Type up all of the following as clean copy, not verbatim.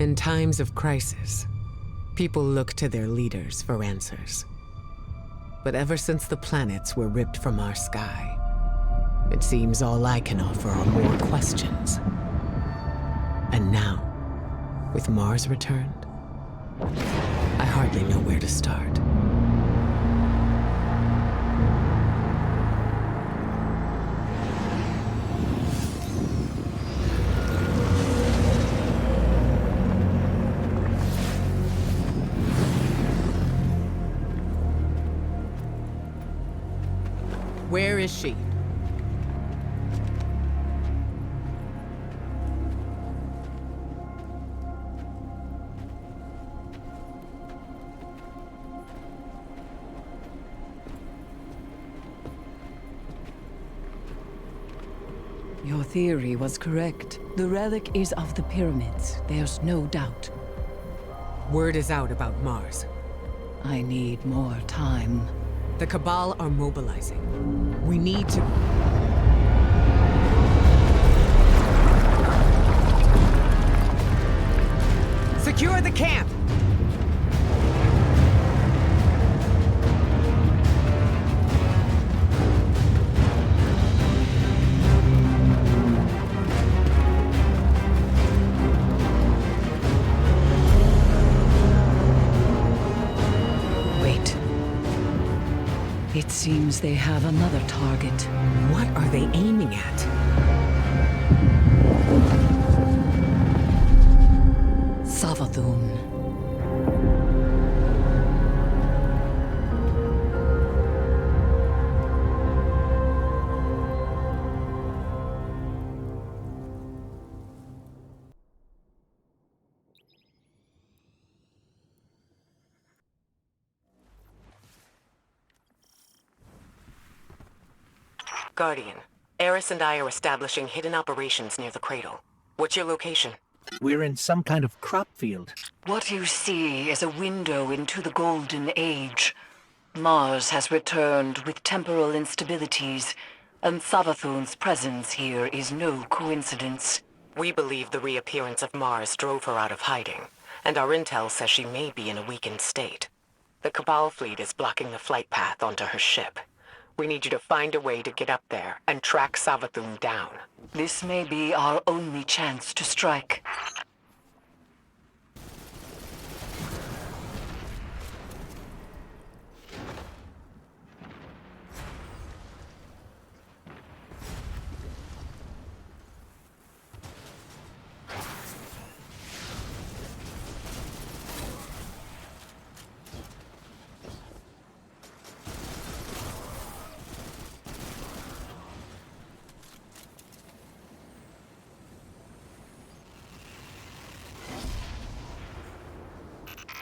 In times of crisis, people look to their leaders for answers. But ever since the planets were ripped from our sky, it seems all I can offer are more questions. And now, with Mars returned, I hardly know where to start. Where is she? Your theory was correct. The relic is of the pyramids. There's no doubt. Word is out about Mars. I need more time. The Cabal are mobilizing. We need to... Secure the camp! It seems they have another target. What are they aiming at? Savathun. Guardian, Eris and I are establishing hidden operations near the cradle. What's your location? We're in some kind of crop field. What you see is a window into the Golden Age. Mars has returned with temporal instabilities, and Savathun's presence here is no coincidence. We believe the reappearance of Mars drove her out of hiding, and our intel says she may be in a weakened state. The Cabal fleet is blocking the flight path onto her ship. We need you to find a way to get up there and track Savathun down. This may be our only chance to strike.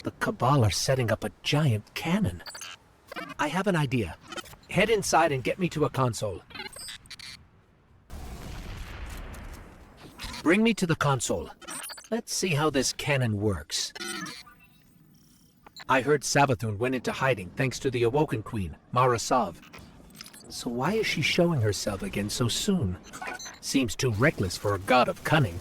The Cabal are setting up a giant cannon. I have an idea. Head inside and get me to a console. Bring me to the console. Let's see how this cannon works. I heard Savathun went into hiding thanks to the Awoken Queen, Mara Sov. So why is she showing herself again so soon? Seems too reckless for a god of cunning.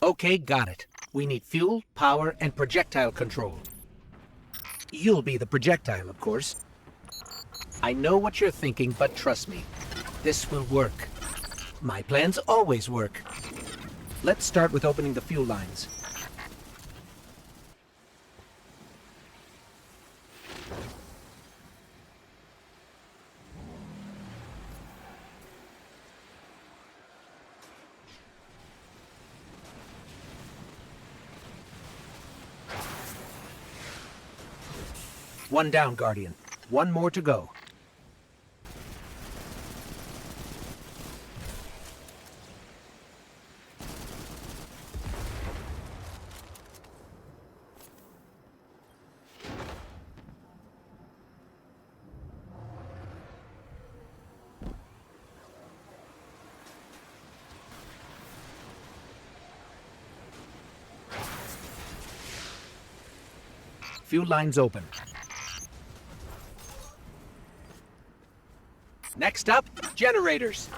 Okay, got it. We need fuel, power, and projectile control. You'll be the projectile, of course. I know what you're thinking, but trust me. This will work. My plans always work. Let's start with opening the fuel lines. One down, Guardian. One more to go. Fuel lines open. Next up, generators.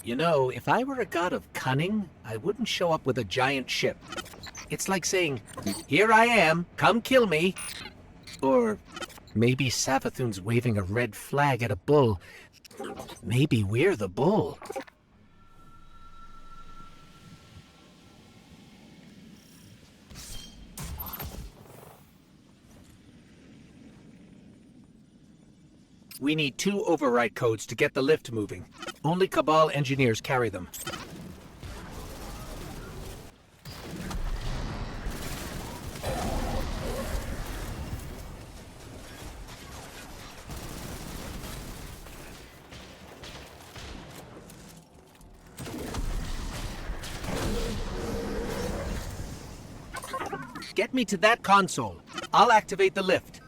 You know, if I were a god of cunning, I wouldn't show up with a giant ship. It's like saying, "Here I am, come kill me." Or maybe Savathun's waving a red flag at a bull. Maybe we're the bull. We need 2 override codes to get the lift moving. Only Cabal engineers carry them. Get me to that console. I'll activate the lift.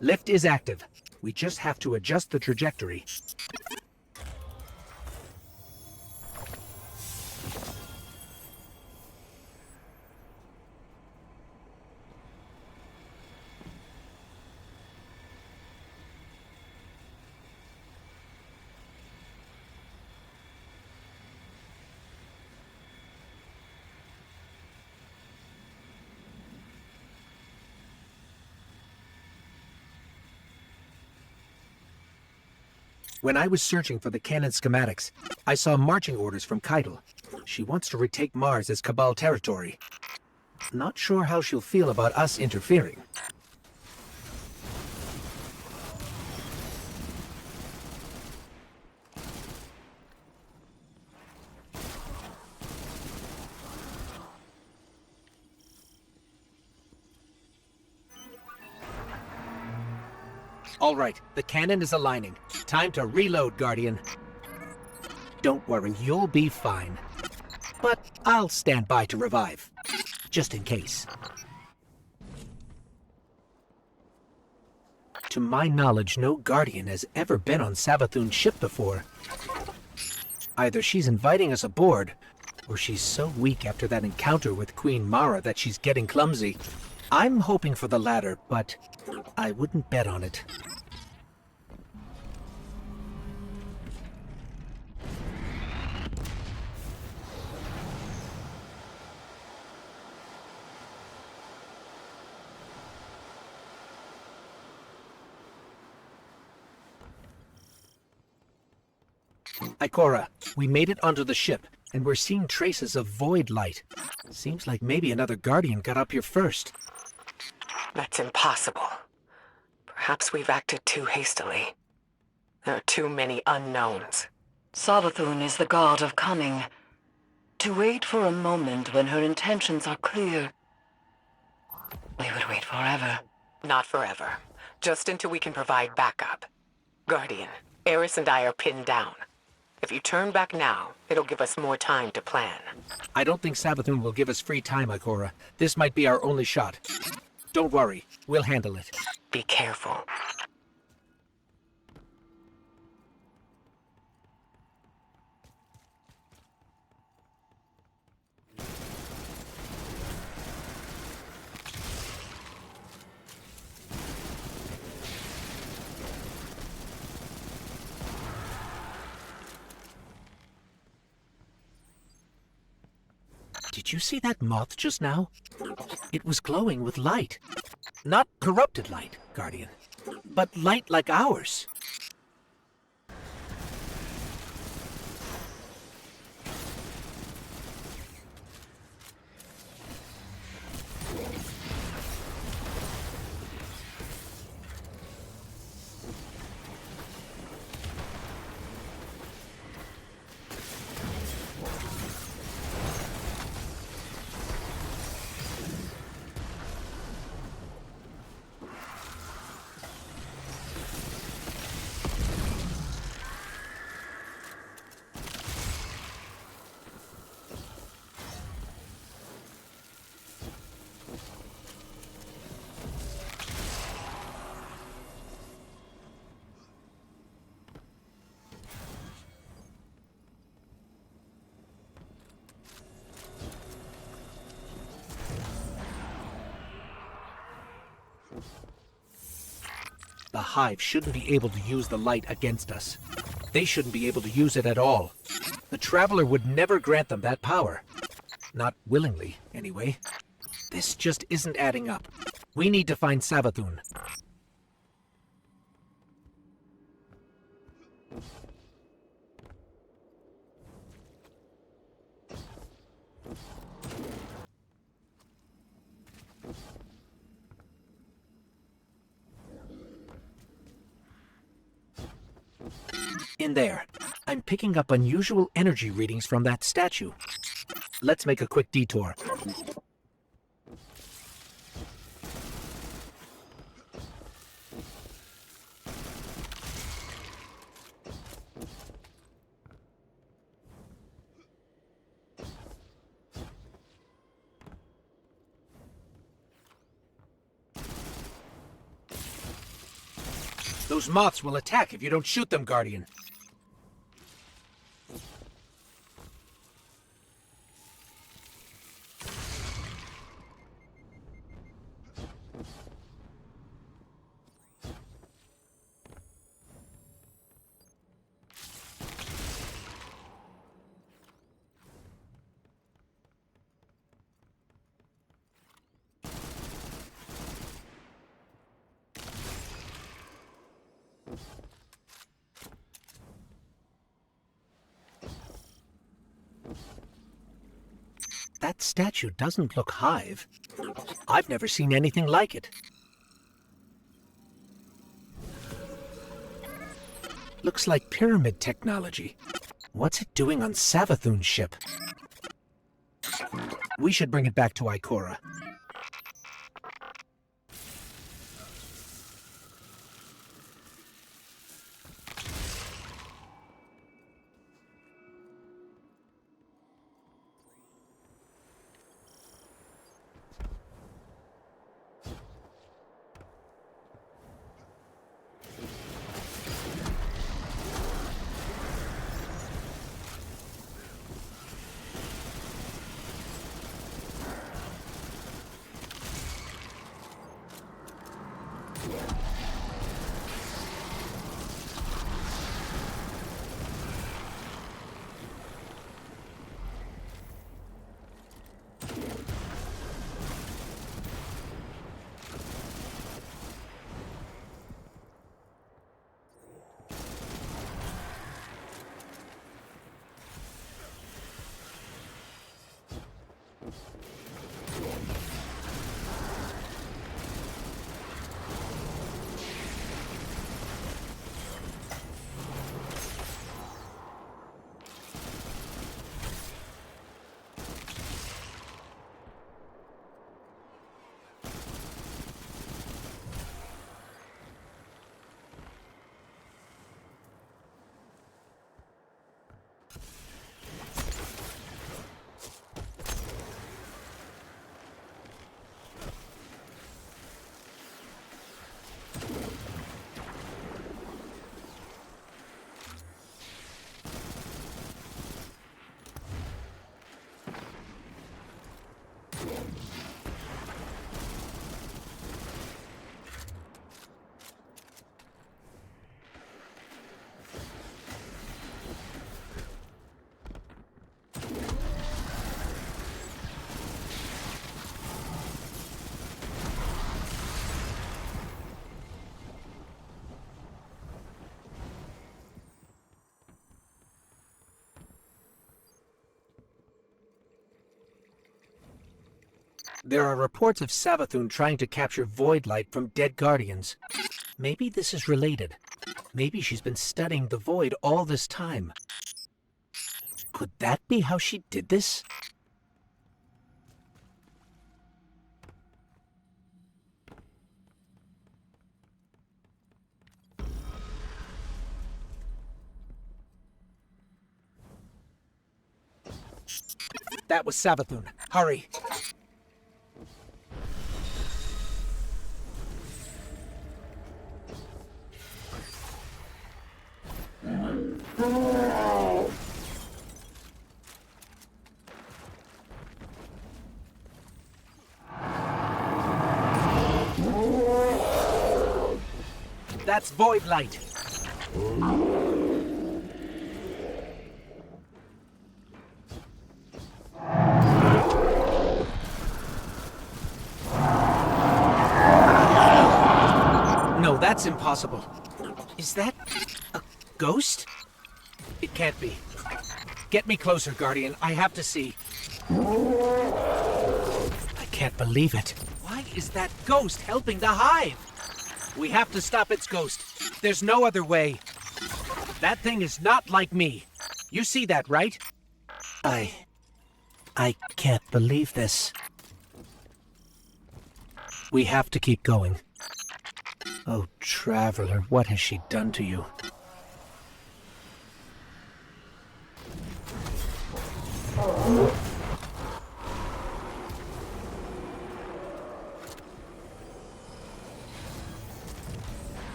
Lift is active. We just have to adjust the trajectory. When I was searching for the cannon schematics, I saw marching orders from Keitel. She wants to retake Mars as Cabal territory. Not sure how she'll feel about us interfering. All right, the cannon is aligning. Time to reload, Guardian. Don't worry, you'll be fine. But I'll stand by to revive, just in case. To my knowledge, no Guardian has ever been on Savathun's ship before. Either she's inviting us aboard, or she's so weak after that encounter with Queen Mara that she's getting clumsy. I'm hoping for the latter, but I wouldn't bet on it. Ikora, we made it onto the ship, and we're seeing traces of void light. Seems like maybe another Guardian got up here first. That's impossible. Perhaps we've acted too hastily. There are too many unknowns. Savathun is the god of cunning. To wait for a moment when her intentions are clear, we would wait forever. Not forever. Just until we can provide backup. Guardian, Eris and I are pinned down. If you turn back now, it'll give us more time to plan. I don't think Savathun will give us free time, Ikora. This might be our only shot. Don't worry, we'll handle it. Be careful. Did you see that moth just now? It was glowing with light. Not corrupted light, Guardian, but light like ours. The Hive shouldn't be able to use the light against us. They shouldn't be able to use it at all. The Traveler would never grant them that power. Not willingly, anyway. This just isn't adding up. We need to find Savathun. In there, I'm picking up unusual energy readings from that statue. Let's make a quick detour. Those moths will attack if you don't shoot them, Guardian. That statue doesn't look Hive. I've never seen anything like it. Looks like pyramid technology. What's it doing on Savathun's ship? We should bring it back to Ikora. There are reports of Savathun trying to capture Void Light from dead Guardians. Maybe this is related. Maybe she's been studying the Void all this time. Could that be how she did this? That was Savathun. Hurry! That's Void Light. No, that's impossible. Is that a ghost? It can't be. Get me closer, Guardian. I have to see. I can't believe it. Why is that ghost helping the Hive? We have to stop its ghost. There's no other way. That thing is not like me. You see that, right? I can't believe this. We have to keep going. Oh, Traveler, what has she done to you?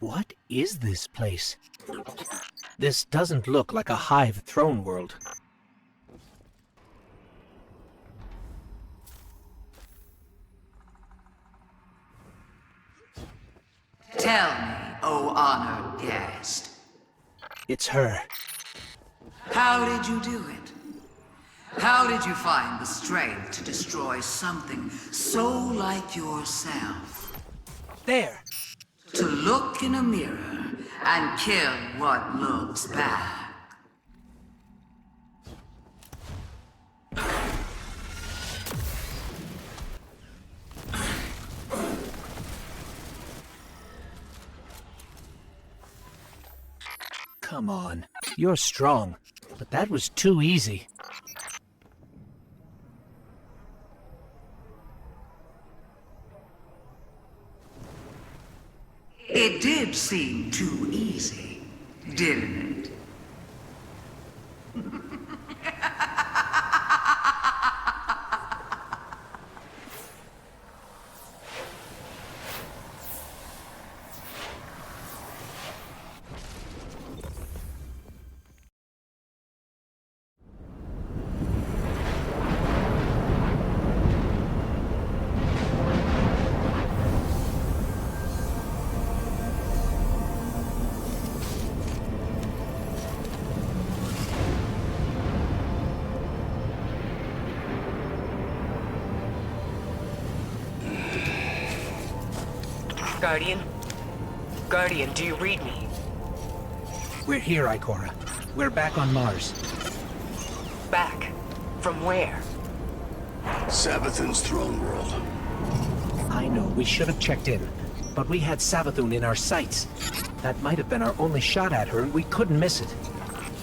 What is this place? This doesn't look like a Hive throne world. Tell me, O honored guest, It's her. how did you do it? How did you find the strength to destroy something so like yourself? There! To look in a mirror and kill what looks back. Come on. You're strong, but that was too easy. It did seem too easy, didn't it? Guardian? Guardian, do you read me? We're here, Ikora. We're back on Mars. Back? From where? Savathun's throne world. I know, we should have checked in. But we had Savathun in our sights. That might have been our only shot at her, and we couldn't miss it.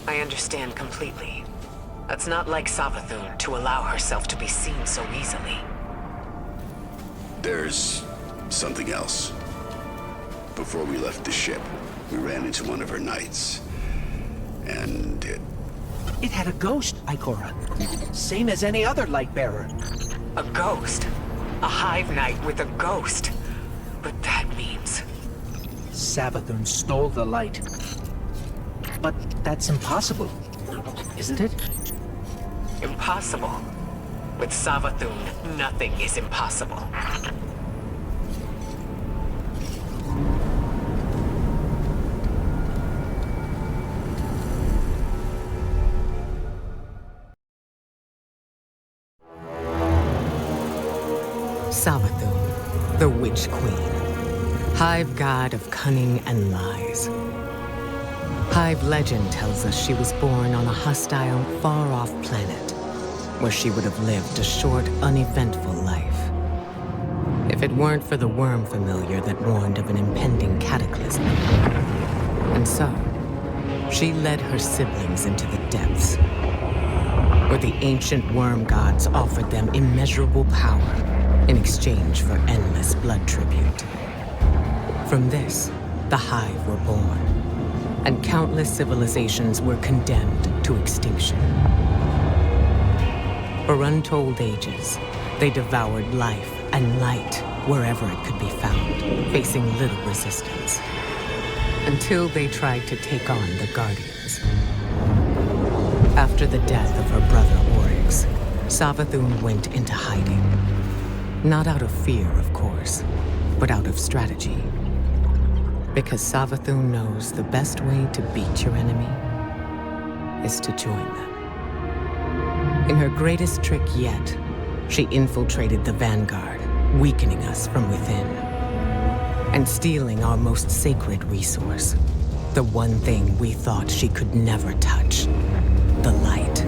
I understand completely. It's not like Savathun to allow herself to be seen so easily. There's something else. Before we left the ship, we ran into one of her knights. And It had a ghost, Ikora. Same as any other light bearer. A ghost? A hive knight with a ghost? But that means... Savathun stole the light. But that's impossible, isn't it? Impossible. With Savathun, nothing is impossible. Savathun, the Witch Queen. Hive god of cunning and lies. Hive legend tells us she was born on a hostile, far-off planet, where she would have lived a short, uneventful life. If it weren't for the worm familiar that warned of an impending cataclysm. And so, she led her siblings into the depths, where the ancient worm gods offered them immeasurable power in exchange for endless blood tribute. From this, the Hive were born, and countless civilizations were condemned to extinction. For untold ages, they devoured life and light wherever it could be found, facing little resistance, until they tried to take on the Guardians. After the death of her brother Oryx, Savathun went into hiding. Not out of fear, of course, but out of strategy. Because Savathun knows the best way to beat your enemy is to join them. In her greatest trick yet, she infiltrated the Vanguard, weakening us from within. And stealing our most sacred resource, the one thing we thought she could never touch, the light.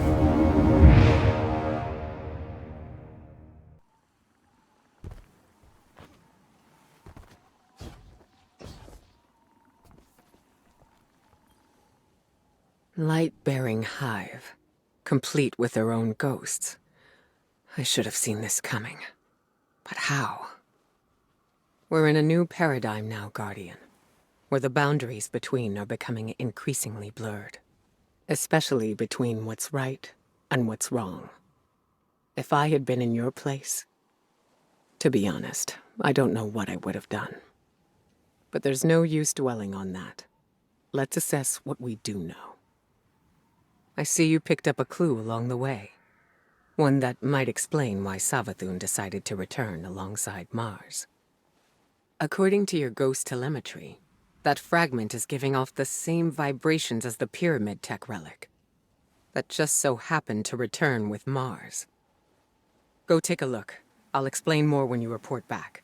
Light-bearing hive, complete with their own ghosts. I should have seen this coming. But how? We're in a new paradigm now, Guardian, where the boundaries between are becoming increasingly blurred. Especially between what's right and what's wrong. If I had been in your place, to be honest, I don't know what I would have done. But there's no use dwelling on that. Let's assess what we do know. I see you picked up a clue along the way. One that might explain why Savathun decided to return alongside Mars. According to your ghost telemetry, that fragment is giving off the same vibrations as the Pyramid Tech relic. That just so happened to return with Mars. Go take a look. I'll explain more when you report back.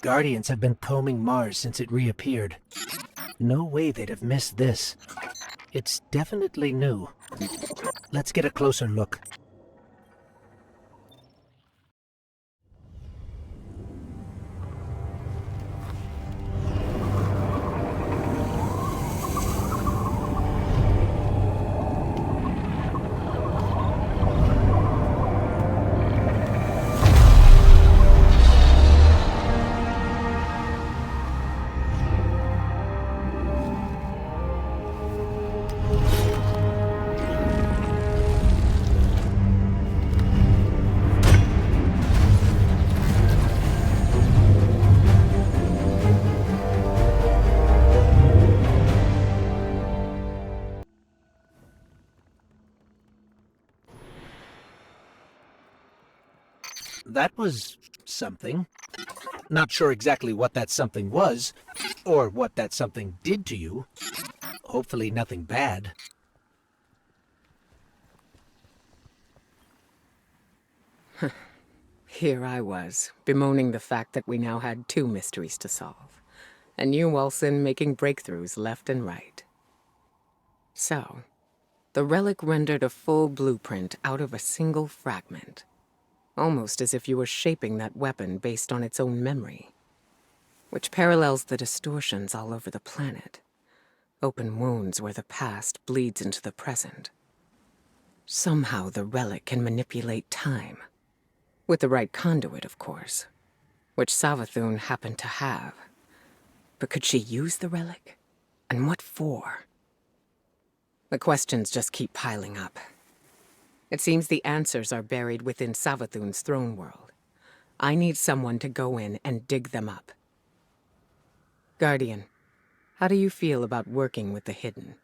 Guardians have been combing Mars since it reappeared. No way they'd have missed this. It's definitely new. Let's get a closer look. That was something. Not sure exactly what that something was, or what that something did to you. Hopefully nothing bad. Here I was, bemoaning the fact that we now had 2 mysteries to solve, and you, Wilson, making breakthroughs left and right. So, the relic rendered a full blueprint out of a single fragment. Almost as if you were shaping that weapon based on its own memory, which parallels the distortions all over the planet. Open wounds where the past bleeds into the present. Somehow the relic can manipulate time. With the right conduit, of course, which Savathun happened to have. But could she use the relic? And what for? The questions just keep piling up. It seems the answers are buried within Savathun's throne world. I need someone to go in and dig them up. Guardian, how do you feel about working with the hidden?